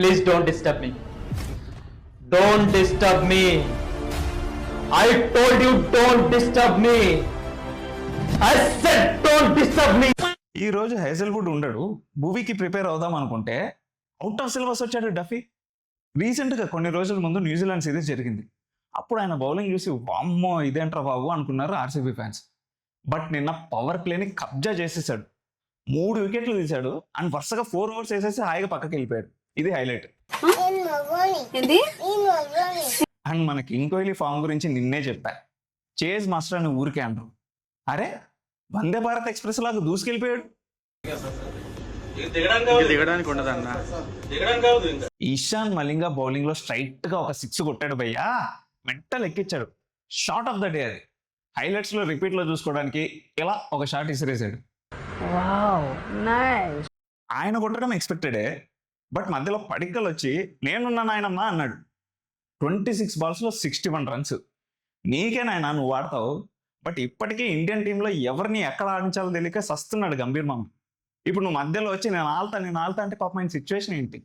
Please don't disturb me. Don't disturb me. I told you don't disturb me. I said don't disturb me. ఈ రోజు Hazlewood ఉండడు, మూవీకి prepare అవుదాం అనుకుంటే out of syllabus వచ్చాడు Duffy. రీసెంట్గా కొన్ని రోజుల ముందు న్యూజిలాండ్ సిరీస్ జరిగింది. అప్పుడు ఆయన బౌలింగ్ చూసి వామ్మో ఇదేంట్రా బాబు అనుకున్నారు ఆర్సీబీ ఫ్యాన్స్. బట్ నిన్న పవర్ ప్లేని కబ్జా చేసేసాడు. 3 వికెట్లు తీశాడు అండ్ వరుసగా 4 ఓవర్స్ వేసేసి హాయిగా పక్కకి వెళ్ళిపోయాడు. ఇది హైలైట్. అండ్ మన కింగ్ కోహ్లీ ఫామ్ గురించి నిన్నే చెప్పా. చేజ్ మాస్టర్ అని ఊరికే అంటారు. అరే వందే భారత్ ఎక్స్ప్రెస్ లాగా దూసుకెళ్ళిపోయాడు. ఈశాన్ మలింగా బౌలింగ్ లో స్ట్రైట్ గా ఒక 6 కొట్టాడు భయ్యా. మెంటల్ ఎక్కించాడు. షాట్ ఆఫ్ ద డే అది. హైలైట్స్ లో రిపీట్ లో చూసుకోవడానికి ఇలా ఒక షాట్ ఇసిరేసాడు. ఆయన కొట్టడం ఎక్స్పెక్టెడే, బట్ మధ్యలో పడిక్కలు వచ్చి నేనున్నాను ఆయనమ్మా అన్నాడు. 26 balls లో 61 runs. నీకే నాయన నువ్వు ఆడతావు, బట్ ఇప్పటికీ ఇండియన్ టీంలో ఎవరిని ఎక్కడ ఆడించాలో తెలియక సస్తున్నాడు గంభీర్ మామ. ఇప్పుడు నువ్వు మధ్యలో వచ్చి నేను ఆల్తా అంటే పాపం ఆయన సిచ్యువేషన్ ఏంటి?